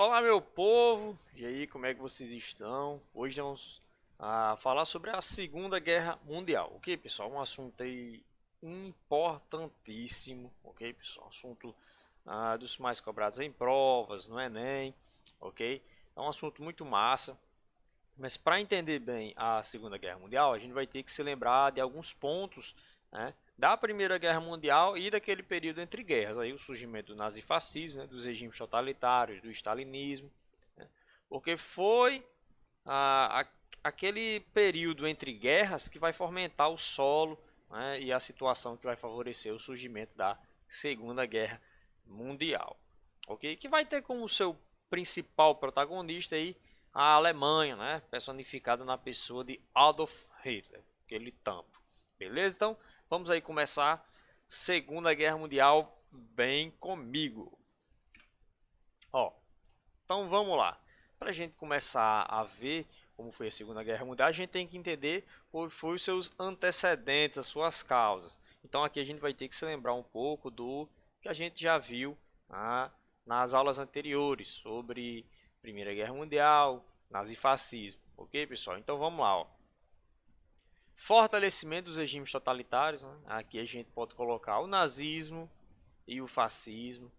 Olá, meu povo! E aí, como é que vocês estão? Hoje vamos falar sobre a Segunda Guerra Mundial, ok, pessoal? Um assunto aí importantíssimo, ok, pessoal? Assunto dos mais cobrados em provas, no Enem, ok? É um assunto muito massa, mas para entender bem a Segunda Guerra Mundial, a gente vai ter que se lembrar de alguns pontos, né, da Primeira Guerra Mundial e daquele período entre guerras, aí o surgimento do nazifascismo, né, dos regimes totalitários, do stalinismo, né, porque foi a, a, aquele período entre guerras que vai fomentar o solo, né, e a situação que vai favorecer o surgimento da Segunda Guerra Mundial, ok? Que vai ter como seu principal protagonista aí a Alemanha, né, personificada na pessoa de Adolf Hitler, aquele tampo. Beleza? Então, vamos aí começar Segunda Guerra Mundial bem comigo. Ó, então vamos lá. Para a gente começar a ver como foi a Segunda Guerra Mundial, a gente tem que entender quais foram os seus antecedentes, as suas causas. Então aqui a gente vai ter que se lembrar um pouco do que a gente já viu nas aulas anteriores sobre Primeira Guerra Mundial, nazifascismo. Ok, pessoal? Então vamos lá. Ó. Fortalecimento dos regimes totalitários. Né? Aqui a gente pode colocar o nazismo e o fascismo.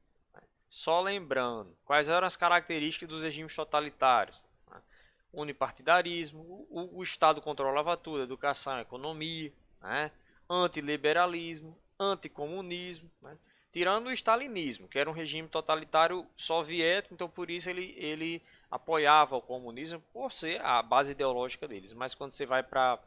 Só lembrando, quais eram as características dos regimes totalitários? Unipartidarismo, o Estado controlava tudo, educação, economia, né? Antiliberalismo, anticomunismo, né? Tirando o stalinismo, que era um regime totalitário soviético, então por isso ele apoiava o comunismo por ser a base ideológica deles. Mas quando você vai para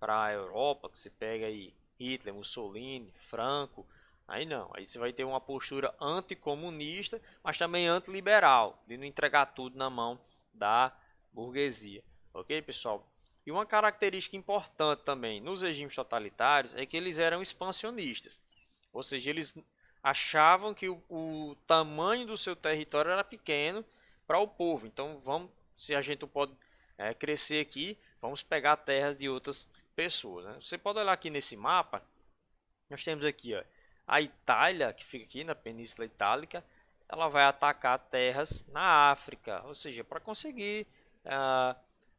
a Europa, que você pega aí Hitler, Mussolini, Franco, aí não, aí você vai ter uma postura anticomunista, mas também antiliberal, de não entregar tudo na mão da burguesia. Ok, pessoal? E uma característica importante também nos regimes totalitários é que eles eram expansionistas. Ou seja, eles achavam que o tamanho do seu território era pequeno para o povo. Então, vamos, se a gente pode crescer aqui, vamos pegar terras de outras pessoas. Né? Você pode olhar aqui nesse mapa, nós temos aqui ó, a Itália, que fica aqui na Península Itálica, ela vai atacar terras na África, ou seja, para conseguir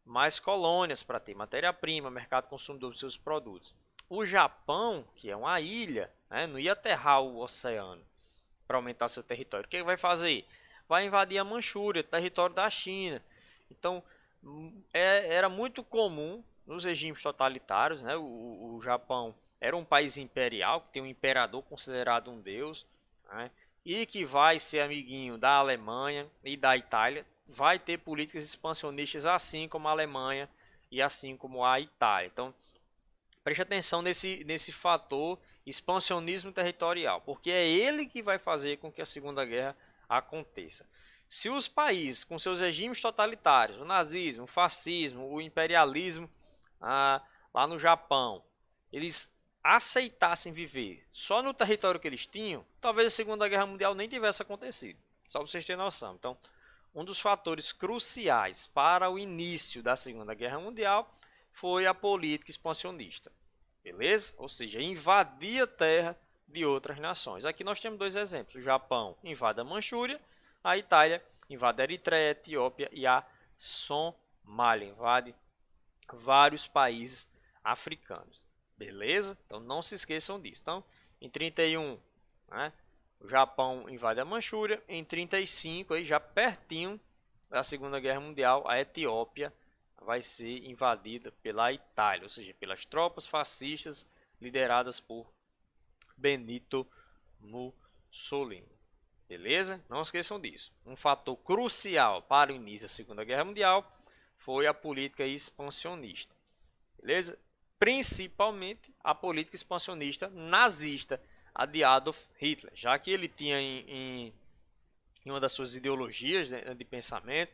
mais colônias, para ter matéria-prima, mercado consumidor dos seus produtos. O Japão, que é uma ilha, né, não ia aterrar o oceano para aumentar seu território. O que vai fazer? Vai invadir a Manchúria, território da China. Então, era muito comum nos regimes totalitários, né, o Japão era um país imperial, que tem um imperador considerado um deus, né, e que vai ser amiguinho da Alemanha e da Itália, vai ter políticas expansionistas assim como a Alemanha e assim como a Itália. Então, preste atenção nesse fator expansionismo territorial, porque é ele que vai fazer com que a Segunda Guerra aconteça. Se os países com seus regimes totalitários, o nazismo, o fascismo, o imperialismo lá no Japão, eles aceitassem viver só no território que eles tinham, talvez a Segunda Guerra Mundial nem tivesse acontecido. Só para vocês terem noção. Então, um dos fatores cruciais para o início da Segunda Guerra Mundial foi a política expansionista. Beleza? Ou seja, invadir a terra de outras nações. Aqui nós temos dois exemplos. O Japão invade a Manchúria, a Itália invade a Eritreia, a Etiópia e a Somália. Invade vários países africanos. Beleza? Então não se esqueçam disso. Então, em 31, né, o Japão invade a Manchúria. Em 35, aí, já pertinho da Segunda Guerra Mundial, a Etiópia vai ser invadida pela Itália, ou seja, pelas tropas fascistas lideradas por Benito Mussolini. Beleza? Não esqueçam disso. Um fator crucial para o início da Segunda Guerra Mundial foi a política expansionista. Beleza? Principalmente a política expansionista nazista, a de Adolf Hitler, já que ele tinha em uma das suas ideologias de pensamento,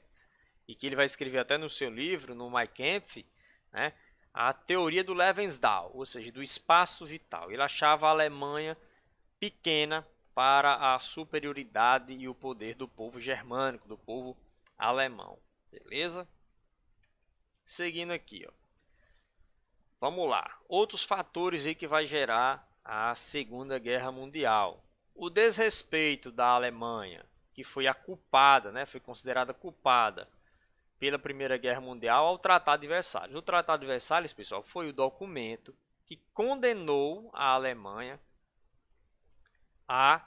e que ele vai escrever até no seu livro, no Mein Kampf, né, a teoria do Lebensraum, ou seja, do espaço vital. Ele achava a Alemanha pequena para a superioridade e o poder do povo germânico, do povo alemão. Beleza? Seguindo aqui, ó. Vamos lá. Outros fatores aí que vai gerar a Segunda Guerra Mundial. O desrespeito da Alemanha que foi a culpada, né, foi considerada culpada pela Primeira Guerra Mundial, ao Tratado de Versalhes. O Tratado de Versalhes, pessoal, foi o documento que condenou a Alemanha a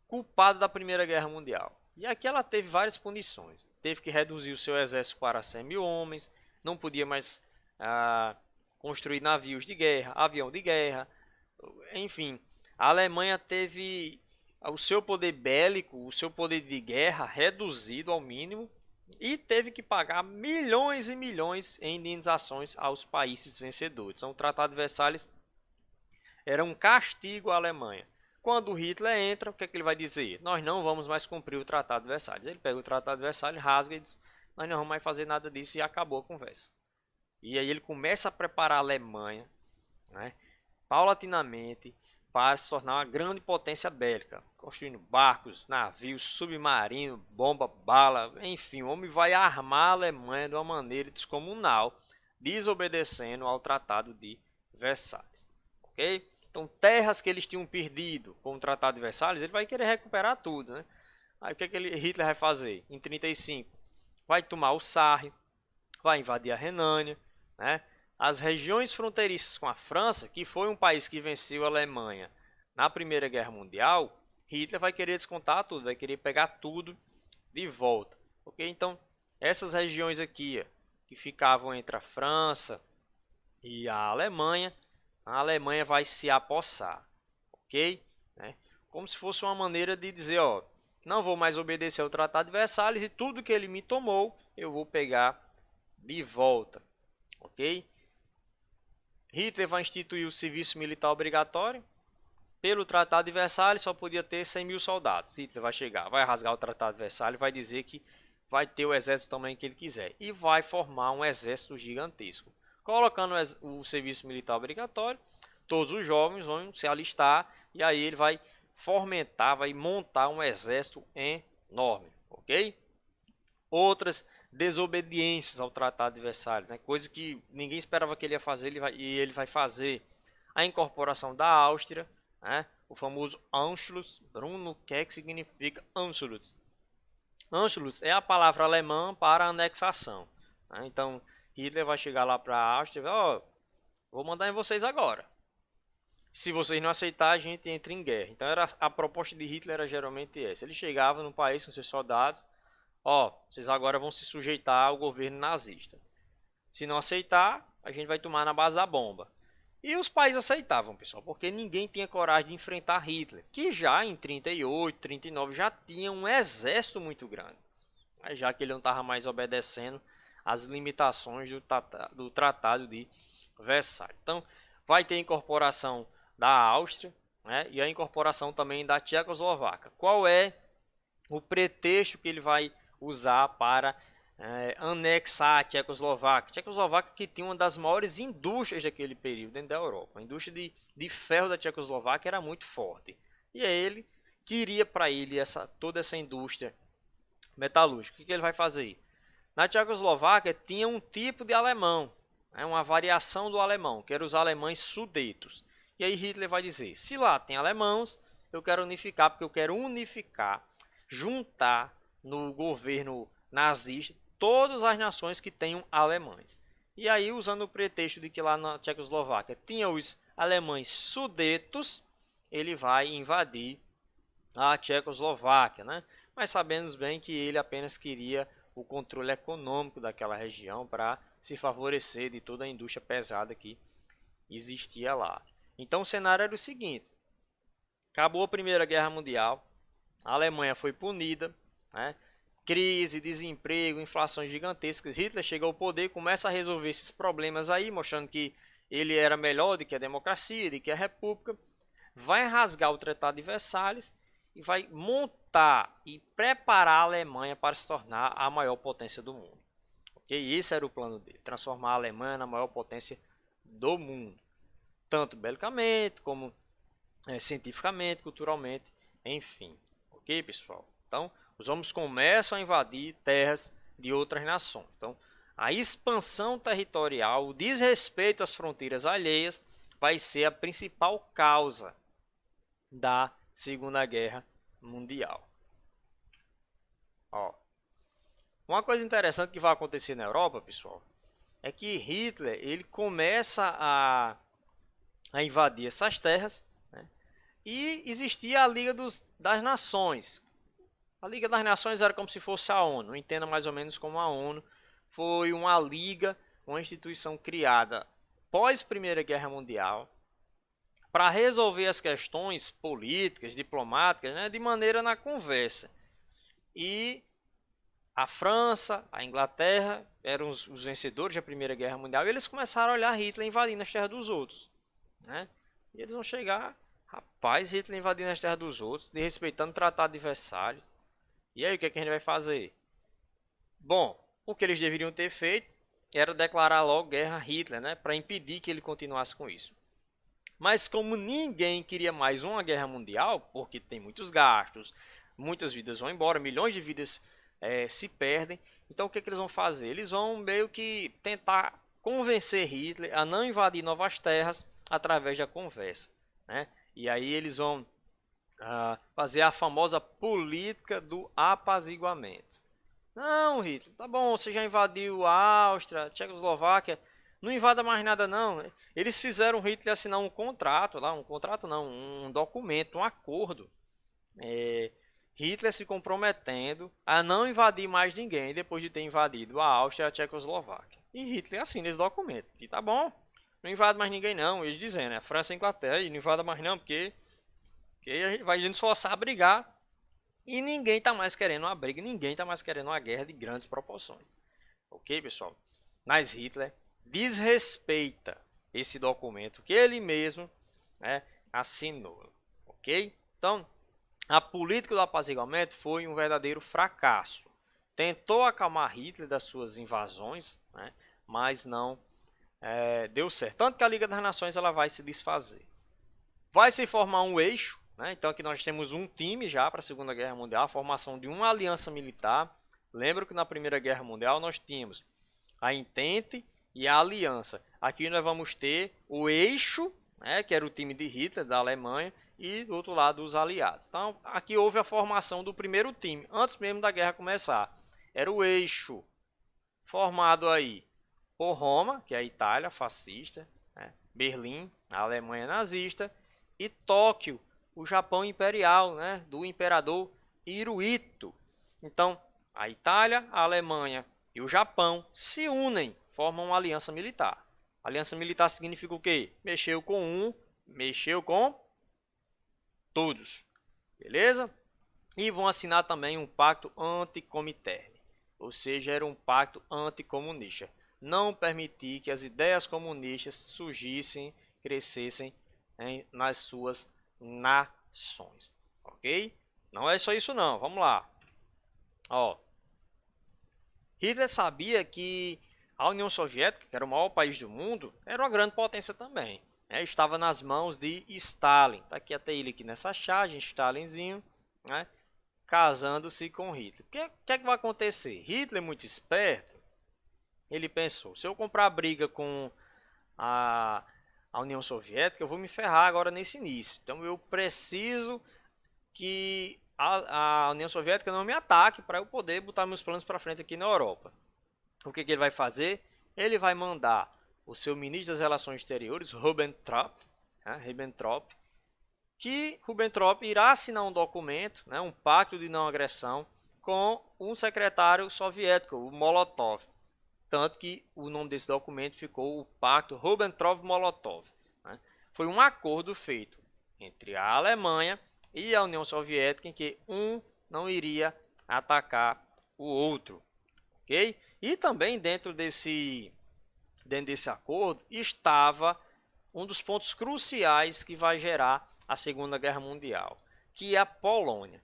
culpada da Primeira Guerra Mundial. E aqui ela teve várias punições. Teve que reduzir o seu exército para 100.000 homens, não podia mais construir navios de guerra, avião de guerra, enfim. A Alemanha teve o seu poder bélico, o seu poder de guerra reduzido ao mínimo e teve que pagar milhões e milhões em indenizações aos países vencedores. Então, o Tratado de Versalhes era um castigo à Alemanha. Quando Hitler entra, o que é que ele vai dizer? Nós não vamos mais cumprir o Tratado de Versalhes. Ele pega o Tratado de Versalhes, rasga e diz, nós não vamos mais fazer nada disso, e acabou a conversa. E aí ele começa a preparar a Alemanha, né, paulatinamente, para se tornar uma grande potência bélica, construindo barcos, navios, submarinos, bomba, bala, enfim, o homem vai armar a Alemanha de uma maneira descomunal, desobedecendo ao Tratado de Versalhes. Ok? Então, terras que eles tinham perdido com o Tratado de Versalhes, ele vai querer recuperar tudo, né? Aí o que é que Hitler vai fazer? Em 1935, vai tomar o Sarre, vai invadir a Renânia, né? As regiões fronteiriças com a França, que foi um país que venceu a Alemanha na Primeira Guerra Mundial, Hitler vai querer descontar tudo, vai querer pegar tudo de volta. Ok? Então, essas regiões aqui, que ficavam entre a França e a Alemanha vai se apossar, ok? Como se fosse uma maneira de dizer, ó, não vou mais obedecer ao Tratado de Versalhes e tudo que ele me tomou, eu vou pegar de volta, ok? Hitler vai instituir o serviço militar obrigatório. Pelo Tratado de Versalhes só podia ter 100.000 soldados. Hitler vai chegar, vai rasgar o Tratado de Versalhes, vai dizer que vai ter o exército também que ele quiser e vai formar um exército gigantesco. Colocando o serviço militar obrigatório, todos os jovens vão se alistar e aí ele vai fomentar, vai montar um exército enorme, ok? Outras desobediências ao Tratado de Versalhes, né? Coisa que ninguém esperava que ele ia fazer, ele vai fazer a incorporação da Áustria, né? O famoso Anschluss. Bruno, o que é que significa Anschluss? Anschluss é a palavra alemã para anexação, né? Então, Hitler vai chegar lá para a Áustria e vai, ó, vou mandar em vocês agora. Se vocês não aceitarem, a gente entra em guerra. Então, a proposta de Hitler era geralmente essa. Ele chegava no país com seus soldados, ó, vocês agora vão se sujeitar ao governo nazista. Se não aceitar, a gente vai tomar na base da bomba. E os países aceitavam, pessoal, porque ninguém tinha coragem de enfrentar Hitler, que já em 38, 39 já tinha um exército muito grande, já que ele não estava mais obedecendo às limitações do Tratado de Versalhes. Então, vai ter a incorporação da Áustria, né, e a incorporação também da Tchecoslováquia. Qual é o pretexto que ele vai usar para anexar a Tchecoslováquia? A Tchecoslováquia que tinha uma das maiores indústrias daquele período dentro da Europa. A indústria de ferro da Tchecoslováquia era muito forte. E aí ele queria para ele toda essa indústria metalúrgica. O que ele vai fazer? Na Tchecoslováquia tinha um tipo de alemão, uma variação do alemão, que eram os alemães sudetos. E aí Hitler vai dizer, se lá tem alemãos, eu quero unificar, porque eu quero unificar, juntar no governo nazista todas as nações que tenham alemães. E aí, usando o pretexto de que lá na Tchecoslováquia tinha os alemães sudetos, ele vai invadir a Tchecoslováquia, né? Mas sabemos bem que ele apenas queria o controle econômico daquela região para se favorecer de toda a indústria pesada que existia lá. Então o cenário era o seguinte: acabou a Primeira Guerra Mundial, a Alemanha foi punida, né? Crise, desemprego, inflações gigantescas. Hitler chega ao poder, começa a resolver esses problemas aí, mostrando que ele era melhor do que a democracia, do que a república. Vai rasgar o Tratado de Versalhes e vai montar e preparar a Alemanha para se tornar a maior potência do mundo. Okay? Esse era o plano dele, transformar a Alemanha na maior potência do mundo, tanto belicamente como cientificamente, culturalmente, enfim. Ok, pessoal? Então, os homens começam a invadir terras de outras nações. Então, a expansão territorial, o desrespeito às fronteiras alheias, vai ser a principal causa da Segunda Guerra Mundial. Ó, uma coisa interessante que vai acontecer na Europa, pessoal, é que Hitler ele começa a invadir essas terras, né? E existia a Liga das Nações. A Liga das Nações era como se fosse a ONU, entenda mais ou menos como a ONU. Foi uma liga, uma instituição criada pós Primeira Guerra Mundial para resolver as questões políticas, diplomáticas, né, de maneira na conversa. E a França, a Inglaterra eram os vencedores da Primeira Guerra Mundial e eles começaram a olhar Hitler invadindo as terras dos outros, né? E eles vão chegar, rapaz, Hitler invadindo as terras dos outros, desrespeitando o Tratado de Versalhes. E aí, o que é que a gente vai fazer? Bom, o que eles deveriam ter feito era declarar logo guerra a Hitler, né, para impedir que ele continuasse com isso. Mas como ninguém queria mais uma guerra mundial, porque tem muitos gastos, muitas vidas vão embora, milhões de vidas se perdem, então o que é que eles vão fazer? Eles vão meio que tentar convencer Hitler a não invadir novas terras através da conversa, né? E aí eles vão fazer a famosa política do apaziguamento. Não, Hitler, tá bom, você já invadiu a Áustria, Tchecoslováquia, não invada mais nada não. Eles fizeram Hitler assinar um contrato lá, um contrato não, um documento, um acordo. Hitler se comprometendo a não invadir mais ninguém depois de ter invadido a Áustria e a Tchecoslováquia. E Hitler assina esse documento. E tá bom, não invade mais ninguém não. Eles dizendo, né? França e Inglaterra, e não invada mais não, porque a gente vai nos forçar a brigar. E ninguém está mais querendo uma briga, ninguém está mais querendo uma guerra de grandes proporções. Ok, pessoal? Mas Hitler desrespeita esse documento que ele mesmo, né, assinou. Ok? Então, a política do apaziguamento foi um verdadeiro fracasso. Tentou acalmar Hitler das suas invasões, né, mas não deu certo. Tanto que a Liga das Nações ela vai se desfazer. Vai se formar um eixo, né? Então aqui nós temos um time já para a Segunda Guerra Mundial, a formação de uma aliança militar. Lembra que na Primeira Guerra Mundial nós tínhamos a Entente e a Aliança. Aqui nós vamos ter o eixo, né, que era o time de Hitler, da Alemanha, e do outro lado os aliados. Então aqui houve a formação do primeiro time, antes mesmo da guerra começar. Era o eixo formado aí por Roma, que é a Itália fascista, né, Berlim, a Alemanha nazista, e Tóquio, o Japão imperial, né, do imperador Hirohito. Então, a Itália, a Alemanha e o Japão se unem, formam uma aliança militar. Aliança militar significa o quê? Mexeu com um, mexeu com todos. Beleza? E vão assinar também um pacto anticominterne, ou seja, era um pacto anticomunista. Não permitir que as ideias comunistas surgissem, crescessem nas suas nações, ok? Não é só isso não, vamos lá. Ó, Hitler sabia que a União Soviética, que era o maior país do mundo, era uma grande potência também, né? Estava nas mãos de Stalin. Tá aqui até ele aqui nessa charge, Stalinzinho, né? Casando-se com Hitler. O que é que vai acontecer? Hitler, muito esperto, ele pensou, se eu comprar briga com a União Soviética, eu vou me ferrar agora nesse início. Então eu preciso que a União Soviética não me ataque para eu poder botar meus planos para frente aqui na Europa. O que ele vai fazer? Ele vai mandar o seu ministro das Relações Exteriores, Ribbentrop, que Ribbentrop irá assinar um documento, né, um pacto de não agressão, com um secretário soviético, o Molotov. Tanto que o nome desse documento ficou o Pacto Ribbentrop-Molotov. Né? Foi um acordo feito entre a Alemanha e a União Soviética em que um não iria atacar o outro. Okay? E também dentro desse acordo estava um dos pontos cruciais que vai gerar a Segunda Guerra Mundial, que é a Polônia.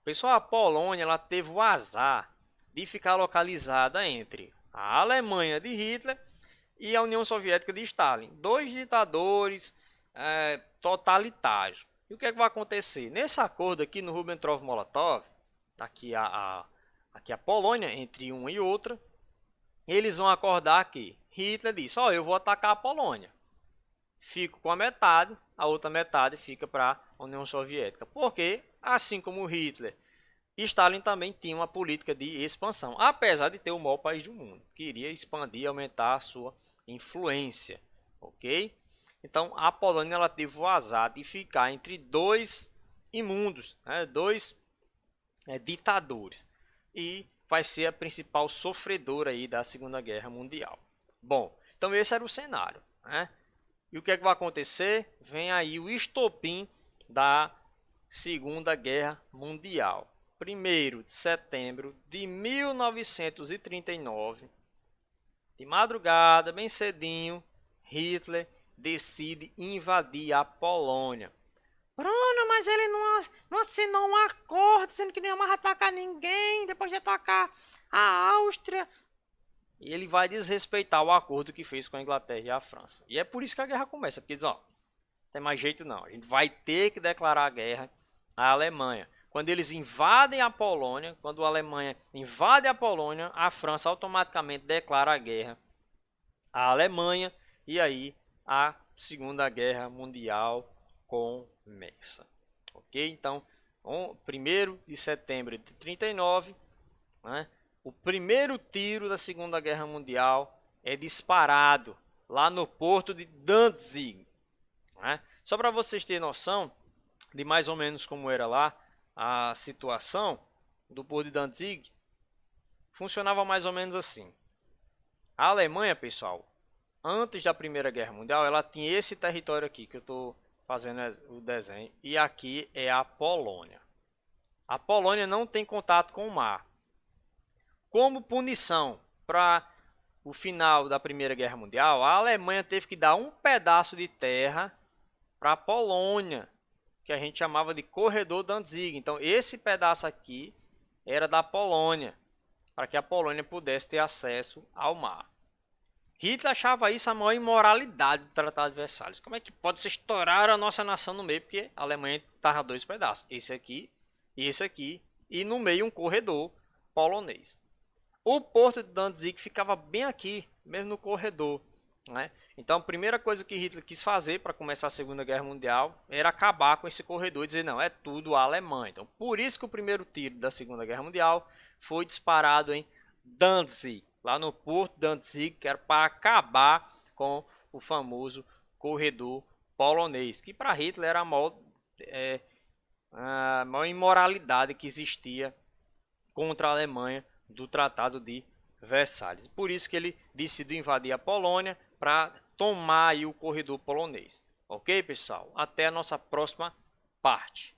Pessoal, a Polônia ela teve o azar de ficar localizada entre a Alemanha de Hitler e a União Soviética de Stalin. Dois ditadores totalitários. E o que é que vai acontecer? Nesse acordo aqui no Ribbentrop-Molotov, aqui a Polônia, entre uma e outra, eles vão acordar que Hitler disse, eu vou atacar a Polônia. Fico com a metade, a outra metade fica para a União Soviética. Porque, assim como Hitler Stalin também tinha uma política de expansão, apesar de ter o maior país do mundo, queria expandir, aumentar a sua influência, ok? Então a Polônia ela teve o azar de ficar entre dois imundos, né? Dois ditadores, e vai ser a principal sofredora aí da Segunda Guerra Mundial. Bom, então esse era o cenário, né? E o que é que vai acontecer? Vem aí o estopim da Segunda Guerra Mundial. 1º de setembro de 1939, de madrugada, bem cedinho, Hitler decide invadir a Polônia. Bruno, mas ele não assinou um acordo dizendo que não ia mais atacar ninguém depois de atacar a Áustria. E ele vai desrespeitar o acordo que fez com a Inglaterra e a França. E é por isso que a guerra começa, porque diz, ó, não tem mais jeito não, a gente vai ter que declarar guerra à Alemanha. Quando eles invadem a Polônia, quando a Alemanha invade a Polônia, a França automaticamente declara a guerra à Alemanha, e aí a Segunda Guerra Mundial começa. Ok? Então, 1º de setembro de 39, né, o primeiro tiro da Segunda Guerra Mundial é disparado lá no porto de Danzig. Né? Só para vocês terem noção de mais ou menos como era lá a situação do porto de Danzig, funcionava mais ou menos assim. A Alemanha, pessoal, antes da Primeira Guerra Mundial, ela tinha esse território aqui que eu estou fazendo o desenho, e aqui é a Polônia. A Polônia não tem contato com o mar. Como punição para o final da Primeira Guerra Mundial, a Alemanha teve que dar um pedaço de terra para a Polônia, que a gente chamava de Corredor Danzig. Então, esse pedaço aqui era da Polônia, para que a Polônia pudesse ter acesso ao mar. Hitler achava isso a maior imoralidade do Tratado de Versalhes. Como é que pode se estourar a nossa nação no meio? Porque a Alemanha estava dois pedaços, esse aqui e esse aqui, e no meio um corredor polonês. O porto de Danzig ficava bem aqui, mesmo no corredor, né? Então a primeira coisa que Hitler quis fazer para começar a Segunda Guerra Mundial era acabar com esse corredor e dizer, não, é tudo a Alemanha. Então por isso que o primeiro tiro da Segunda Guerra Mundial foi disparado em Danzig, lá no porto de Danzig, que era para acabar com o famoso corredor polonês, que para Hitler era a maior imoralidade que existia contra a Alemanha do Tratado de Versalhes. Por isso que ele decidiu invadir a Polônia para tomar aí o corredor polonês. Ok, pessoal? Até a nossa próxima parte.